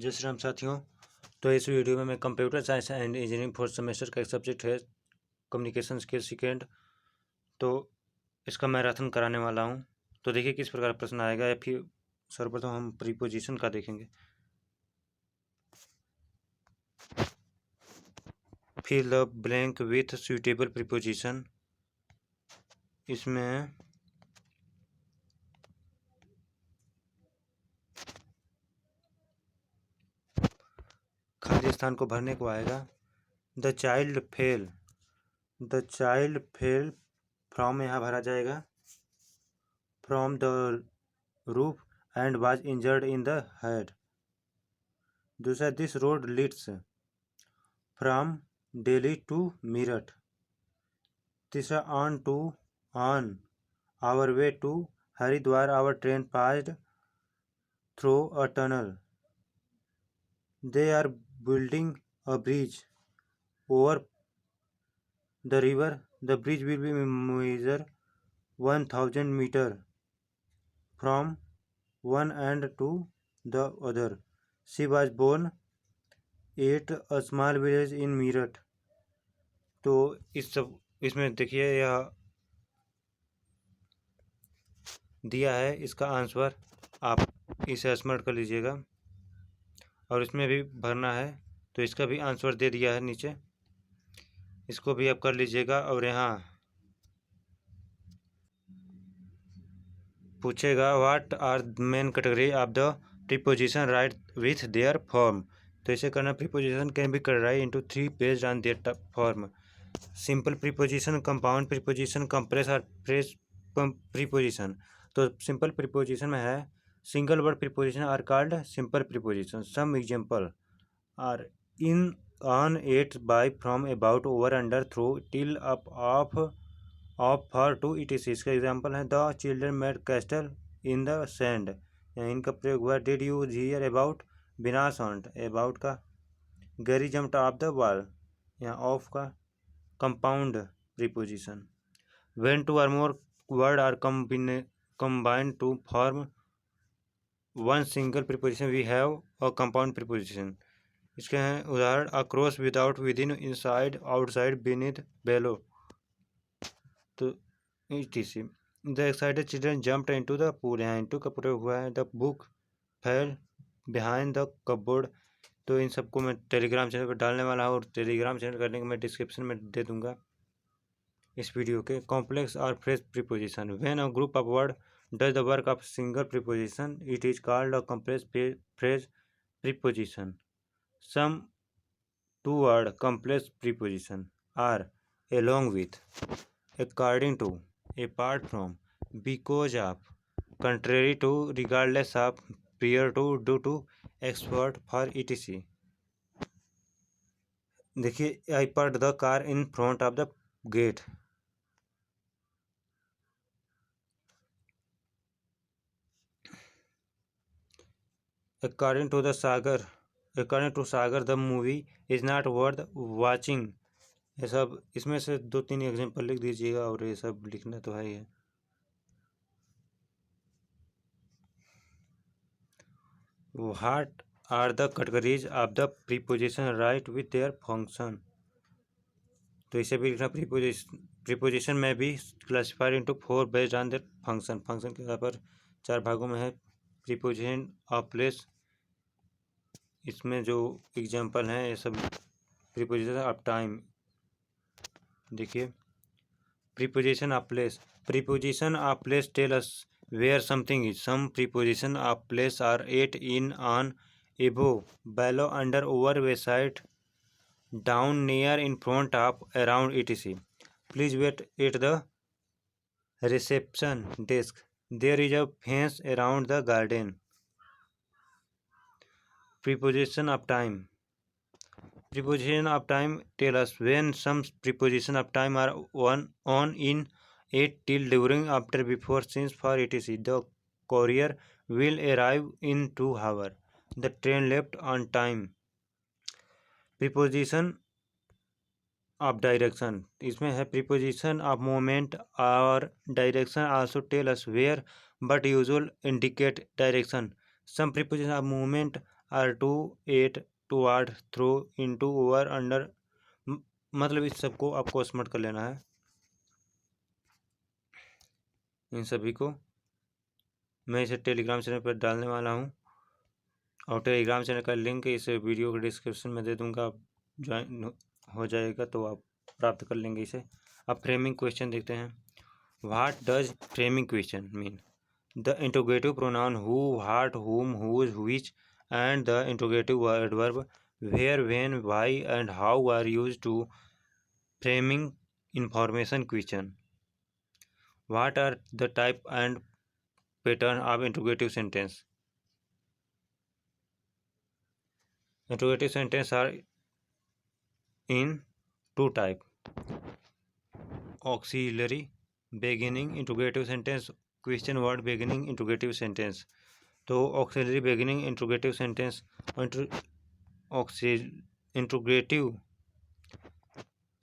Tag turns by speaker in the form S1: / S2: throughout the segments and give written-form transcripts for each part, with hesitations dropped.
S1: जय श्री राम साथियों। तो इस वीडियो में मैं computer science and engineering fourth semester का एक सब्जेक्ट है कम्युनिकेशन स्किल सेकेंड, तो इसका मैराथन कराने वाला हूं। तो देखिए किस प्रकार प्रश्न आएगा। या फिर सर्वप्रथम हम प्रीपोजिशन का देखेंगे। Fill the blank with suitable preposition. इसमें खाली स्थान को भरने को आएगा। द चाइल्ड फेल फ्रॉम यहाँ भरा जाएगा from the roof and was injured in the head. दूसरा, this road leads from Delhi to Meerut. तीसरा, on our way to Haridwar our train passed through a tunnel. They are building a bridge over the river. The bridge will be measure 1000 metre from one end to the other. She was born at a small village in Meerut। तो इसमें देखिए यह दिया है, इसका answer आप इसे स्मरण कर लीजिएगा और इसमें भी भरना है। तो इसका भी आंसर दे दिया है नीचे, इसको भी आप कर लीजिएगा। और यहाँ पूछेगा what are main category of the preposition write with their form. तो इसे करना, preposition can be write into 3 based on their form. Simple preposition, compound preposition, complex और फ्रेज प्रीपोजिशन। तो सिंपल प्रीपोजिशन में है single word preposition are called simple preposition. Some example are in, on, at, by, from, about, over, under, through, till, up, off, for, to, etc. इसका example है the children made castle in the sand. इनका प्रयोग हुआ did you hear about बिना sound, about का Gary jumped off the wall. यहाँ off का compound preposition. When two or more word are combined to form one single preposition we have a compound preposition। इसके हैं उदाहरण across, without, within, inside, outside, beneath, below। तो etc। The excited children jumped into the pool। यहाँ into का प्रयोग हुआ है। The book fell behind the cupboard। तो इन सबको मैं टेलीग्राम चैनल पर डालने वाला हूँ और टेलीग्राम चैनल का लिंक मैं डिस्क्रिप्शन में दे दूंगा इस वीडियो के। कॉम्प्लेक्स और phrase preposition. When a group of word does the work of single preposition it is called a complex phrase preposition. Some two word complex preposition are along with, according to, apart from, because of, contrary to, regardless of, prior to, due to, except for, etc। देखिए I park the car in front of the gate. According to Sagar the movie is not worth watching। ये सब इसमें से 2-3 example लिख दीजिएगा और ये सब लिखना तो है ही है। What are the categories of the preposition right with their function। तो इसे भी लिखना। प्रीपोजिशन में भी classified into 4 based on their function. Function के आधार पर 4 भागों में है। प्रीपोजिशन ऑफ प्लेस, इसमें जो एग्जाम्पल हैं ये सब। प्रीपोजिशन ऑफ टाइम, देखिए preposition of place tell us where something is. Some preposition of place are at, in, on, above, below, under, over, beside, down, near, in front of, around, etc। Please wait at the reception desk. There is a fence around the garden. Preposition of time tell us when some preposition of time are on, in, at, till, during, after, before, since, for, etc। The courier will arrive in 2 hours। The train left on time। Preposition of direction, इसमें है preposition of movement or direction also tell us where but usually indicate direction। Some preposition of movement are to at toward through into over under, मतलब इस सबको आपको smart कर लेना है। इन सभी को मैं इसे टेलीग्राम चैनल पर डालने वाला हूँ और टेलीग्राम चैनल का लिंक इस वीडियो के डिस्क्रिप्शन में दे दूँगा, आप ज्वाइन हो जाएगा तो आप प्राप्त कर लेंगे इसे। अब फ्रेमिंग क्वेश्चन देखते हैं। What does framing question mean? The interrogative pronoun who, what, whom, whose, which and the interrogative adverb where, when, why and how are used to framing information question. What are the type and pattern of interrogative sentence? Interrogative sentence are in two type: auxiliary beginning interrogative sentence, question word beginning interrogative sentence। तो auxiliary beginning interrogative sentence interrogative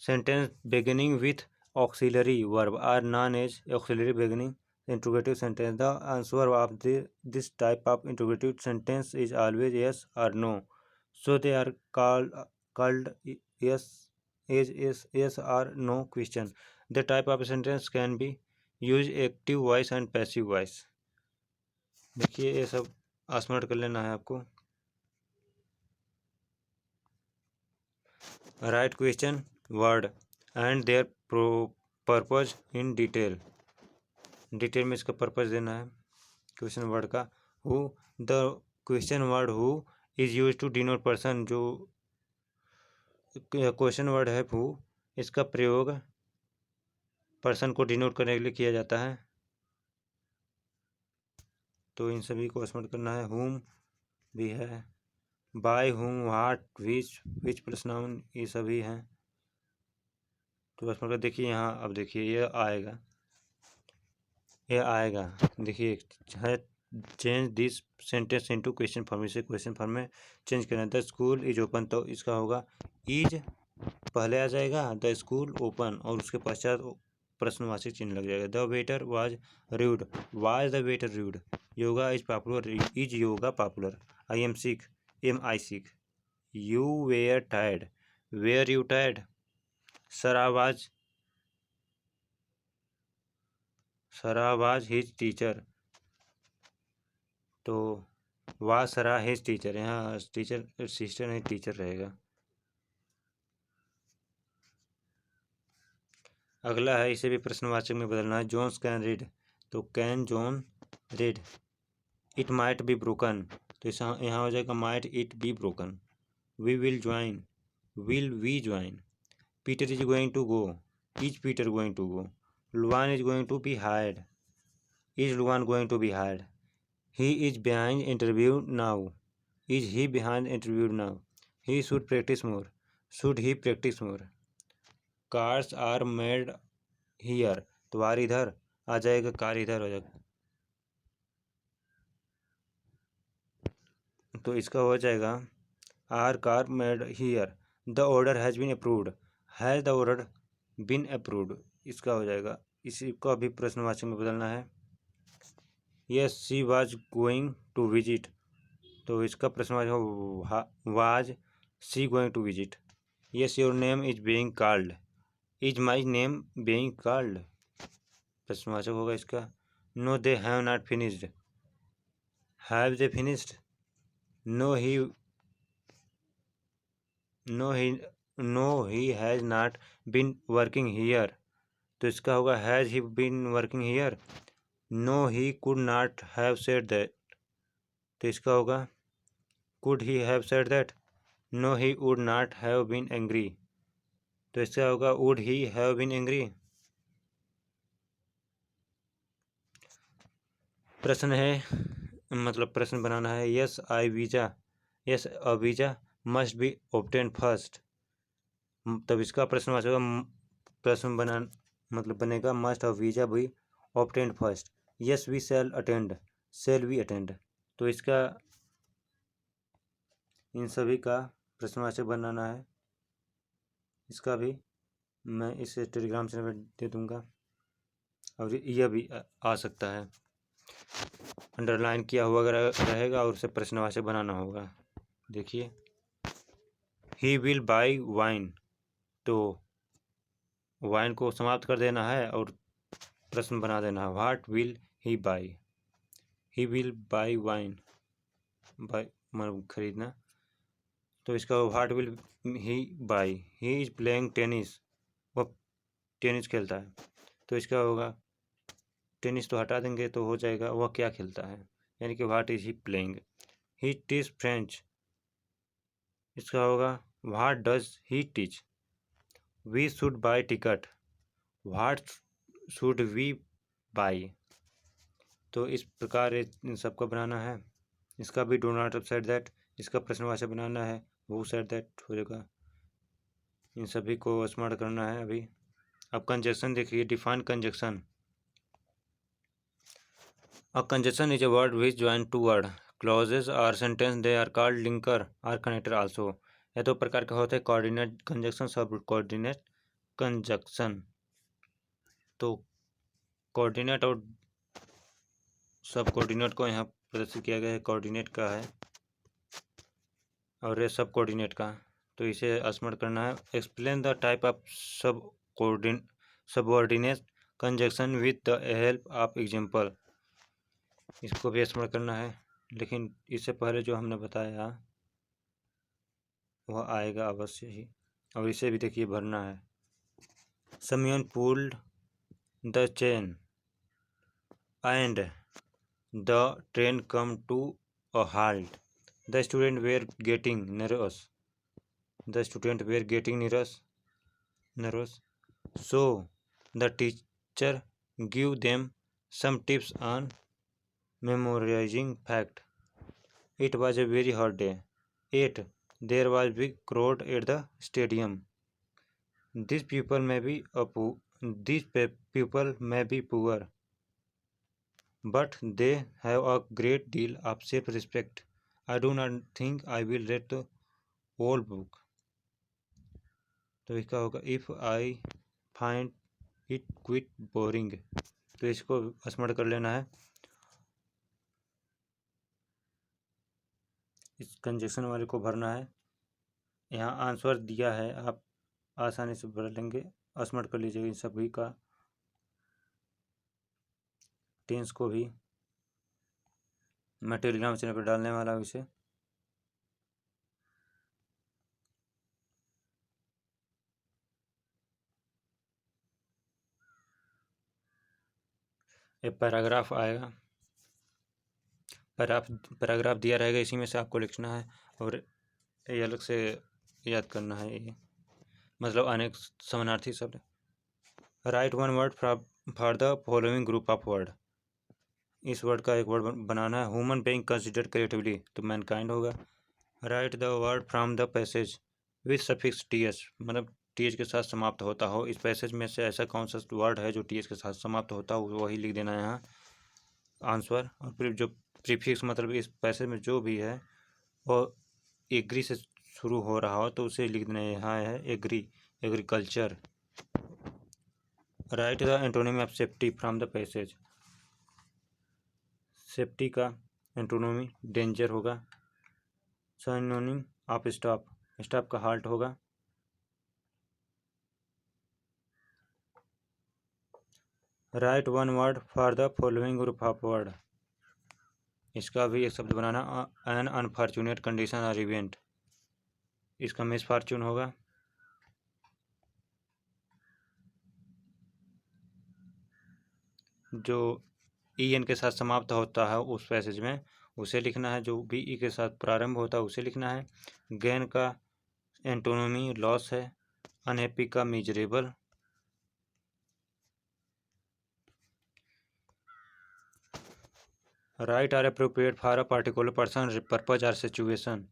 S1: sentence beginning with auxiliary verb are known as auxiliary beginning interrogative sentence. The answer of this type of interrogative sentence is always yes or no, so they are called yes or no question. The type of sentence can be use active voice and passive voice। देखिए ये सब smart कर लेना है आपको। Write question word and their purpose in detail में इसका purpose देना है क्वेश्चन वर्ड का। Who, the question word who is use to denote person, जो क्वेश्चन वर्ड है हु, इसका प्रयोग पर्सन को डिनोट करने के लिए किया जाता है। तो इन सभी को स्मार्ट करना है। हुम भी है, बाय, हुम, व्हाट, विच प्लस नाउन, ये सभी हैं। तो बस मतलब देखिए यहाँ, अब देखिए ये आएगा देखिए है change this sentence into question form, इसे क्वेश्चन फॉर्म में चेंज करना है। द स्कूल इज ओपन, तो इसका होगा इज पहले आ जाएगा, द स्कूल ओपन और उसके पश्चात प्रश्नवाची चिन्ह लग जाएगा। The waiter was rude, was the waiter rude. Yoga is popular, is yoga popular. I am sick, am I sick. You were tired, were you tired. Sara was his teacher, तो was Sara his teacher, यहाँ teacher sister नहीं teacher रहेगा। अगला है, इसे भी प्रश्नवाचक में बदलना है। जोन्स कैन रीड, तो can John read. It might be broken, तो यहाँ हो जाएगा might it be broken. We will join, will we join. Peter is going to go, is Peter going to go. Luan is going to be hired, is Luan going to be hired. He is behind interview now, is he behind interview now. He should practise more, should he practise more. Cars are made here, तो are इधर आ जाएगा, car इधर हो जाएगा, तो इसका हो जाएगा are car made here. The order has been approved, has the order been approved, इसका हो जाएगा। इसी को अभी प्रश्नवाचक में बदलना है। Yes she was going to visit, तो इसका प्रश्नवाचक was she going to visit. Yes your name is being called, is my name being called, प्रश्नवाचक होगा इसका। No they have not finished, have they finished. No he has not been working here, तो इसका होगा has he been working here. No he could not have said that, तो इसका होगा could he have said that. No he would not have been angry, तो इसका होगा would he have been angry. प्रश्न है, मतलब प्रश्न बनाना है। Yes I visa, yes a visa must be obtain first, तब इसका प्रश्न बना मतलब बनेगा must of visa be obtain first. Yes we shall attend, shall we attend, तो इसका इन सभी का प्रश्नवाचक बनाना है। इसका भी मैं इस टेलीग्राम चैनल पर दे दूँगा और यह भी आ सकता है, अंडरलाइन किया हुआ रहेगा और उसे प्रश्नवाचक बनाना होगा। देखिए, ही विल बाई वाइन, तो वाइन को समाप्त कर देना है और प्रश्न बना देना है, what will he by. He will by wine, by मतलब खरीदना, तो इसका what will he by, he is playing tennis, वह टेनिस खेलता है, तो इसका होगा टेनिस तो हटा देंगे तो हो जाएगा वह क्या खेलता है, यानी कि what is he playing. He teach French, इसका होगा what does he teach. We should buy ticket, what should we buy. तो इस प्रकार इन सबका बनाना है। इसका भी डू नॉट सेड दैट, इसका प्रश्नवाचक बनाना है, वो सेड दैट हो जाएगा। इन सभी को स्मरण करना है अभी। अब कंजक्शन देखिए, define conjunction. A conjunction is a word which join two word clauses or sentence, they are called linker or connector also. यह दो प्रकार के होते हैं, coordinate conjunction, subordinate conjunction. तो कोऑर्डिनेट और सब कोऑर्डिनेट को यहाँ प्रदर्शित किया गया है, कोऑर्डिनेट का है और ये सब कोऑर्डिनेट का, तो इसे स्मरण करना है। Explain the type of subordinate conjunction with the help of example, इसको भी स्मरण करना है। लेकिन इससे पहले जो हमने बताया वह आएगा अवश्य ही, और इसे भी देखिए भरना है। Someone pulled the chain and the train come to a halt. The students were getting nervous. The students were getting nervous. So the teacher gave them some tips on memorizing fact. It was a very hot day. Yet there was big crowd at the stadium. These people may be poor, but they have a great deal of self-respect. I do not think I will read the whole book. तो इसका होगा if I find it quit boring, तो इसको स्मरण कर लेना है। इस कंजक्शन वाले को भरना है। यहाँ आंसर दिया है, आप आसानी से भर लेंगे, स्मरण कर लीजिएगा इन सभी का। टेंस को भी मैं टेलीग्राम चैनल पर डालने वाला हूँ इसे। एक पैराग्राफ आएगा, पैराग्राफ दिया रहेगा, इसी में से आपको लिखना है और ये अलग से याद करना है। ये मतलब अनेक समानार्थी शब्द। Write one word for the following group of word, इस वर्ड का एक वर्ड बनाना है। ह्यूमन बीइंग कंसिडर्ड क्रिएटिवली, तो मैनकाइंड होगा। Write the word from the passage with suffix TS, मतलब टीएच के साथ समाप्त होता हो। इस पैसेज में से ऐसा कौन सा वर्ड है जो टीएच के साथ समाप्त होता हो, वही लिख देना है यहाँ आंसर। और फिर जो प्रीफिक्स मतलब इस पैसेज में जो भी है वो एग्री से शुरू हो रहा हो तो उसे लिख देना है। यहाँ है agri, agriculture. Write the antonym of safety from the passage, safety का एंटोनिमी डेंजर होगा। सिनोनिम ऑफ स्टॉप, स्टॉप का हाल्ट होगा। Write one word for the following group of word, इसका भी एक शब्द बनाना। एन अनफॉर्चुनेट कंडीशन और इवेंट, इसका मिसफॉर्चून होगा। जो ई एन के साथ समाप्त होता है उस पैसेज में उसे लिखना है, जो भी ई के साथ प्रारंभ होता है उसे लिखना है। गेन का एंटोनोमी लॉस है। अनहैप्पी का miserable. Write or appropriate for a particular person, purpose or situation,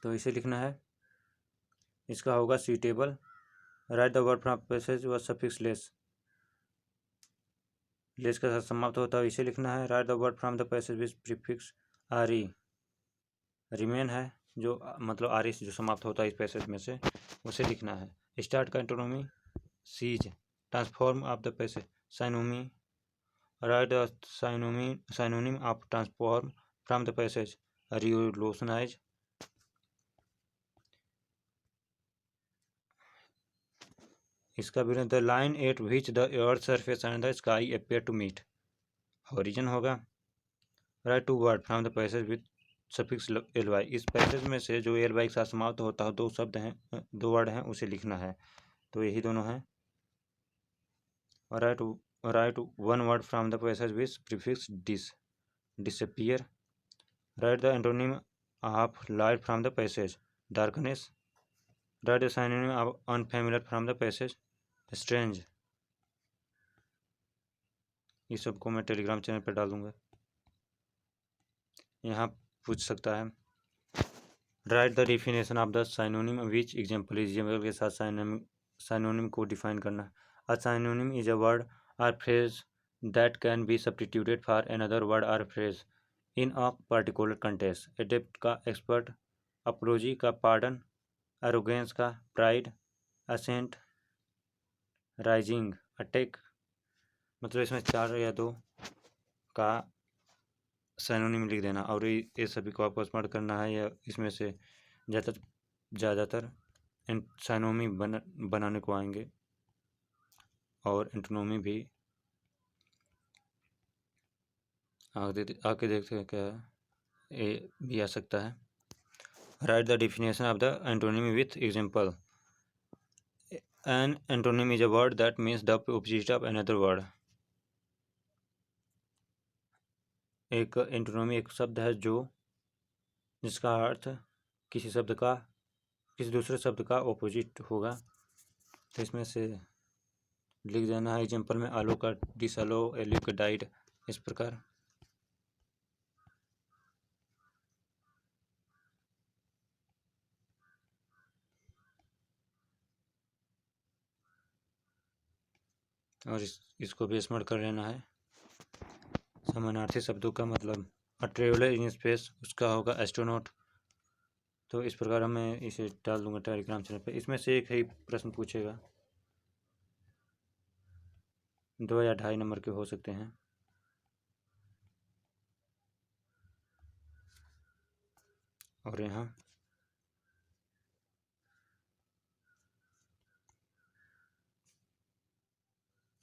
S1: तो इसे लिखना है, इसका होगा suitable. Write the word from passage with suffix less, less के साथ समाप्त होता है इसे लिखना है। Write the word from the passage with prefix R E, remain है जो मतलब आर ई से जो समाप्त होता है इस पैसेज में से, उसे लिखना है। स्टार्ट का antonym cease. Transform of the passage synonym. Write the synonym of transform from the passage, revolutionize इसका भी the line at which the earth surface and the sky appear to meet, horizon होगा। Write two word from the passage with suffix L Y, इस पैसेज में से जो L Y के साथ समाप्त होता है, दो शब्द हैं, दो वर्ड हैं, उसे लिखना है। तो यही दोनों हैं। Right one word from the passage with prefix disappear. Right the antonym of light from the passage, darkness. Right the synonym of unfamiliar from the passage, strange. ये सबको मैं टेलीग्राम चैनल पर डाल दूंगा। यहाँ पूछ सकता है write the definition of the synonym which example, example के साथ साइनोनिम को डिफाइन करना। A synonym is a word और phrase that can be substituted for another word और phrase in a particular context. Adept का एक्सपर्ट, अप्रोजी का pardon, arrogance का pride, ascent, rising, attack. मतलब इसमें 4 या 2 का साइनोनिम लिख देना और ये सभी को आपको स्मार्ट करना है, या इसमें से ज़्यादातर साइनोमी बनाने को आएंगे और एंटोनोमी भी आके देखते हैं क्या है, ये भी आ सकता है। Write the definition of the antonym with example. An antonym is a word that means the opposite of another word. एक एंटोनोमी एक शब्द है जो जिसका अर्थ किसी दूसरे शब्द का ऑपोजिट होगा। तो इसमें से लिख देना है एग्जाम्पल में आलो का डिसअलो, एल्यू का डाइड, इस प्रकार। और इसको भी स्मरण कर लेना है। समानार्थी शब्दों का मतलब अ ट्रेवलर इन स्पेस, उसका होगा एस्ट्रोनॉट। तो इस प्रकार मैं इसे डाल दूंगा टेलीग्राम चैनल पे। इसमें से एक ही प्रश्न पूछेगा, 2 या 2.5 नंबर के हो सकते हैं। और यहाँ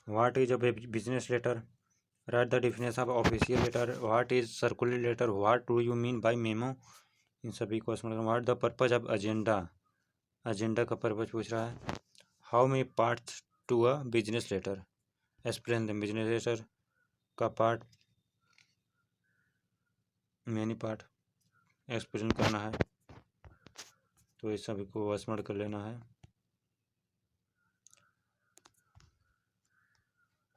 S1: what is a business letter. Write the definition of official letter. What is circular letter. What do you mean by memo. इन सभी को समझना। What the purpose of agenda, agenda का पर्पज पूछ रहा है। How many parts to a business letter, explain the business letter का part, many part explain करना है। तो इस सभी को स्मरण कर लेना है।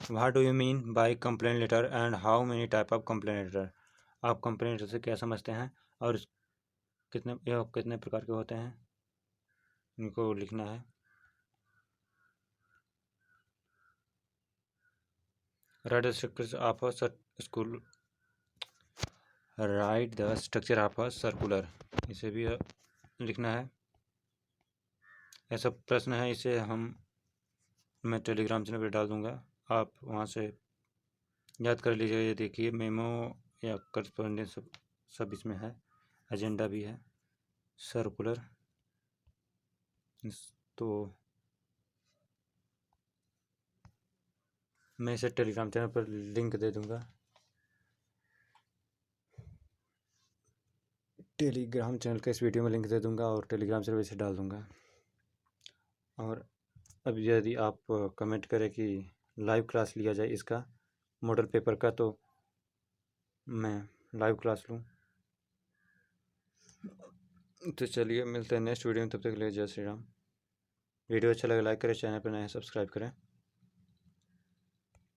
S1: What do you mean by complain letter and how many type of complain letter. आप कंप्लेन लेटर से क्या समझते हैं और कितने प्रकार के होते हैं, इनको लिखना है। Write the structure of a school, right the structure of a circular, इसे भी लिखना है। ऐसा प्रश्न है, इसे मैं टेलीग्राम चैनल पर डाल दूंगा, आप वहाँ से याद कर लीजिए। ये देखिए मेमो या करस्पॉन्डेंस सब इसमें है, एजेंडा भी है, सर्कुलर। तो मैं इसे टेलीग्राम चैनल पर लिंक दे दूंगा, टेलीग्राम चैनल का इस वीडियो में लिंक दे दूंगा और टेलीग्राम चैनल इसे डाल दूंगा। और अब यदि आप कमेंट करें कि लाइव क्लास लिया जाए इसका मॉडल पेपर का, तो मैं लाइव क्लास लूँ। तो चलिए मिलते हैं नेक्स्ट वीडियो में, तब तक के लिए जय श्री राम। वीडियो अच्छा लगे लाइक करें, चैनल पर नए हैं सब्सक्राइब करें।